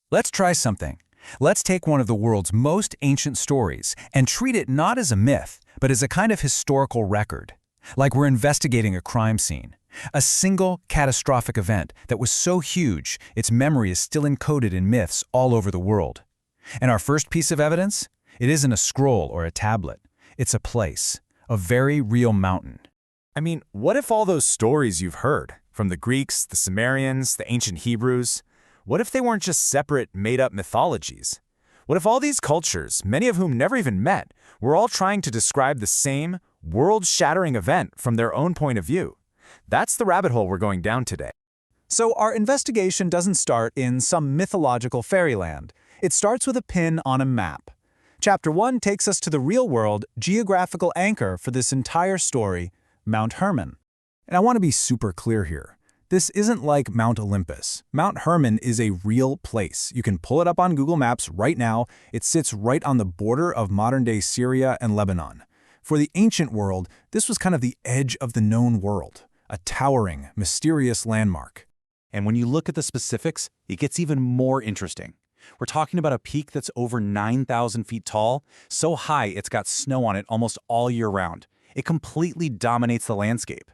Let's try something. Let's take one of the world's most ancient stories and treat it not as a myth, but as a kind of historical record. Like we're investigating a crime scene. A single catastrophic event that was so huge, its memory is still encoded in myths all over the world. And our first piece of evidence? It isn't a scroll or a tablet. It's a place, a very real mountain. I mean, what if all those stories you've heard, from the Greeks, the Sumerians, the ancient Hebrews, what if they weren't just separate, made-up mythologies? What if all these cultures, many of whom never even met, were all trying to describe the same world-shattering event from their own point of view? That's the rabbit hole we're going down today. So our investigation doesn't start in some mythological fairyland. It starts with a pin on a map. Chapter 1 takes us to the real-world geographical anchor for this entire story, Mount Hermon. And I want to be super clear here. This isn't like Mount Olympus. Mount Hermon is a real place. You can pull it up on Google Maps right now. It sits right on the border of modern-day Syria and Lebanon. For the ancient world, this was kind of the edge of the known world, a towering, mysterious landmark. And when you look at the specifics, it gets even more interesting. We're talking about a peak that's over 9,000 feet tall, so high it's got snow on it almost all year round. It completely dominates the landscape.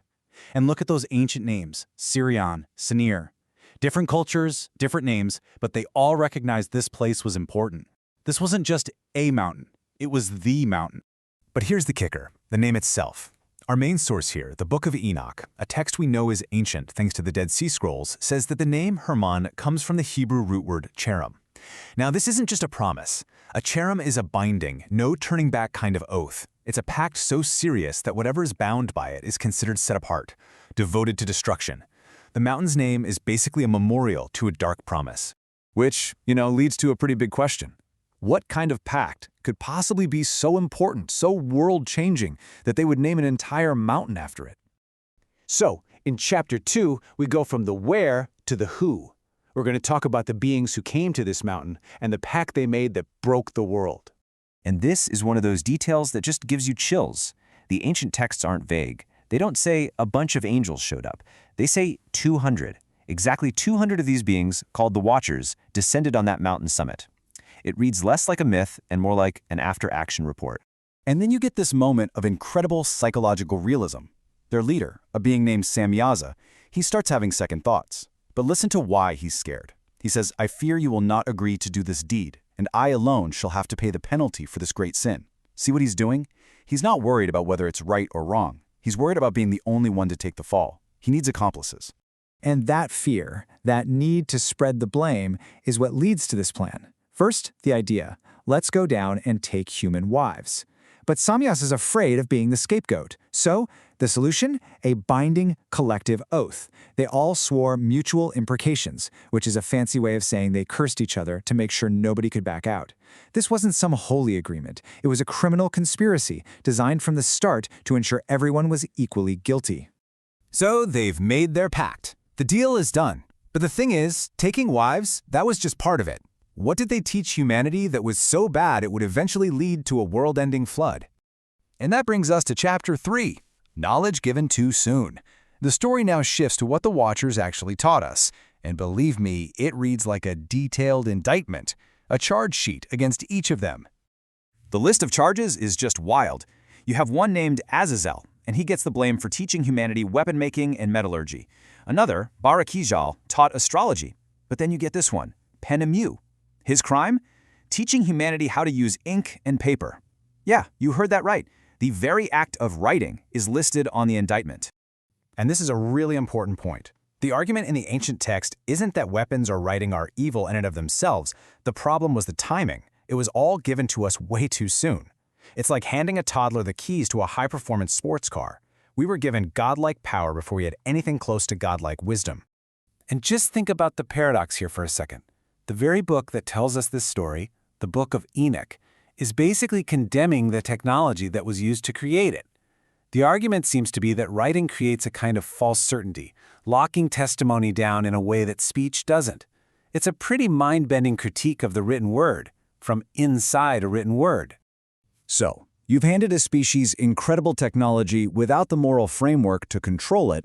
And look at those ancient names, Sirion, Senir. Different cultures, different names, but they all recognized this place was important. This wasn't just a mountain, it was the mountain. But here's the kicker, the name itself. Our main source here, the Book of Enoch, a text we know is ancient thanks to the Dead Sea Scrolls, says that the name Hermon comes from the Hebrew root word cherem. Now, this isn't just a promise. A cherem is a binding, no turning back kind of oath. It's a pact so serious that whatever is bound by it is considered set apart, devoted to destruction. The mountain's name is basically a memorial to a dark promise. Which, leads to a pretty big question. What kind of pact could possibly be so important, so world-changing, that they would name an entire mountain after it? So, in Chapter 2, we go from the where to the who. We're going to talk about the beings who came to this mountain and the pact they made that broke the world. And this is one of those details that just gives you chills. The ancient texts aren't vague. They don't say a bunch of angels showed up. They say 200. Exactly 200 of these beings, called the Watchers, descended on that mountain summit. It reads less like a myth and more like an after-action report. And then you get this moment of incredible psychological realism. Their leader, a being named Samyaza, he starts having second thoughts. But listen to why he's scared. He says, "I fear you will not agree to do this deed, and I alone shall have to pay the penalty for this great sin." See what he's doing? He's not worried about whether it's right or wrong. He's worried about being the only one to take the fall. He needs accomplices. And that fear, that need to spread the blame, is what leads to this plan. First, the idea, let's go down and take human wives. But Samyas is afraid of being the scapegoat. So, the solution? A binding collective oath. They all swore mutual imprecations, which is a fancy way of saying they cursed each other to make sure nobody could back out. This wasn't some holy agreement. It was a criminal conspiracy designed from the start to ensure everyone was equally guilty. So they've made their pact. The deal is done. But the thing is, taking wives, that was just part of it. What did they teach humanity that was so bad it would eventually lead to a world-ending flood? And that brings us to Chapter 3, Knowledge Given Too Soon. The story now shifts to what the Watchers actually taught us. And believe me, it reads like a detailed indictment, a charge sheet against each of them. The list of charges is just wild. You have one named Azazel, and he gets the blame for teaching humanity weapon-making and metallurgy. Another, Barakijal, taught astrology. But then you get this one, Penemu. His crime? Teaching humanity how to use ink and paper. Yeah, you heard that right. The very act of writing is listed on the indictment. And this is a really important point. The argument in the ancient text isn't that weapons or writing are evil in and of themselves. The problem was the timing. It was all given to us way too soon. It's like handing a toddler the keys to a high-performance sports car. We were given godlike power before we had anything close to godlike wisdom. And just think about the paradox here for a second. The very book that tells us this story, the Book of Enoch, is basically condemning the technology that was used to create it. The argument seems to be that writing creates a kind of false certainty, locking testimony down in a way that speech doesn't. It's a pretty mind-bending critique of the written word, from inside a written word. So, you've handed a species incredible technology without the moral framework to control it.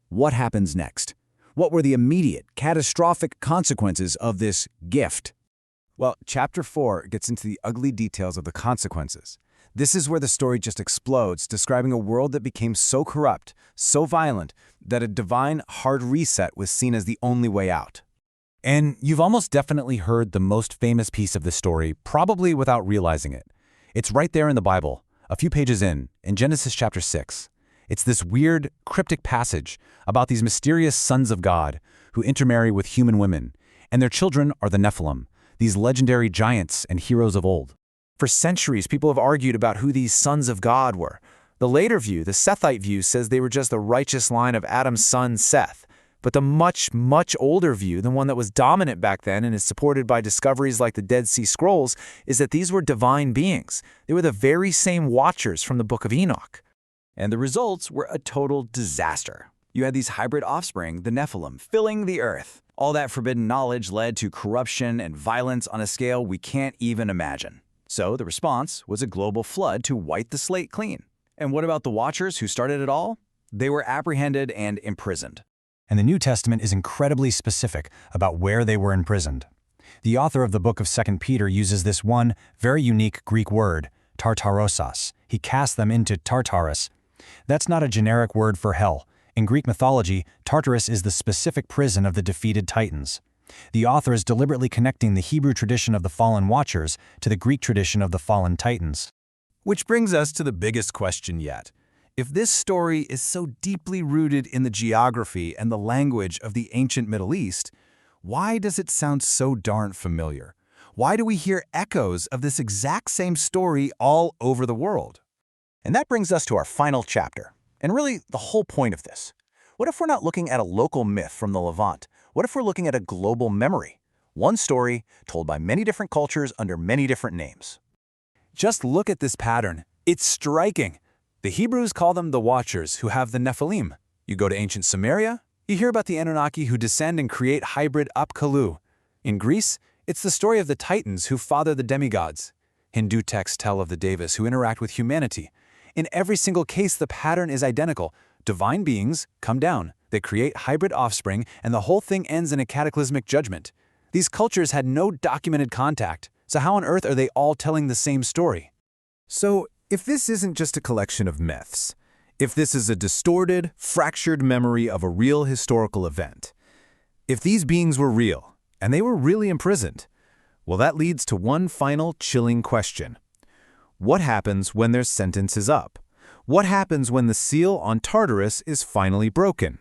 What happens next? What were the immediate, catastrophic consequences of this gift? Well, Chapter 4 gets into the ugly details of the consequences. This is where the story just explodes, describing a world that became so corrupt, so violent, that a divine hard reset was seen as the only way out. And you've almost definitely heard the most famous piece of this story, probably without realizing it. It's right there in the Bible, a few pages in Genesis chapter 6. It's this weird, cryptic passage about these mysterious sons of God who intermarry with human women, and their children are the Nephilim, these legendary giants and heroes of old. For centuries, people have argued about who these sons of God were. The later view, the Sethite view, says they were just the righteous line of Adam's son Seth. But the much, much older view, the one that was dominant back then and is supported by discoveries like the Dead Sea Scrolls, is that these were divine beings. They were the very same watchers from the Book of Enoch. And the results were a total disaster. You had these hybrid offspring, the Nephilim, filling the earth. All that forbidden knowledge led to corruption and violence on a scale we can't even imagine. So the response was a global flood to wipe the slate clean. And what about the Watchers who started it all? They were apprehended and imprisoned. And the New Testament is incredibly specific about where they were imprisoned. The author of the book of 2 Peter uses this one very unique Greek word, tartarosos. He cast them into Tartarus. That's not a generic word for hell. In Greek mythology, Tartarus is the specific prison of the defeated Titans. The author is deliberately connecting the Hebrew tradition of the fallen Watchers to the Greek tradition of the fallen Titans. Which brings us to the biggest question yet. If this story is so deeply rooted in the geography and the language of the ancient Middle East, why does it sound so darn familiar? Why do we hear echoes of this exact same story all over the world? And that brings us to our final chapter, and really the whole point of this. What if we're not looking at a local myth from the Levant? What if we're looking at a global memory? One story told by many different cultures under many different names. Just look at this pattern. It's striking. The Hebrews call them the Watchers, who have the Nephilim. You go to ancient Sumeria, you hear about the Anunnaki who descend and create hybrid Apkallu. In Greece, it's the story of the Titans who father the demigods. Hindu texts tell of the Devas who interact with humanity. In every single case, the pattern is identical. Divine beings come down, they create hybrid offspring, and the whole thing ends in a cataclysmic judgment. These cultures had no documented contact, so how on earth are they all telling the same story? So, if this isn't just a collection of myths, if this is a distorted, fractured memory of a real historical event, if these beings were real, and they were really imprisoned, well, that leads to one final chilling question. What happens when their sentence is up? What happens when the seal on Tartarus is finally broken?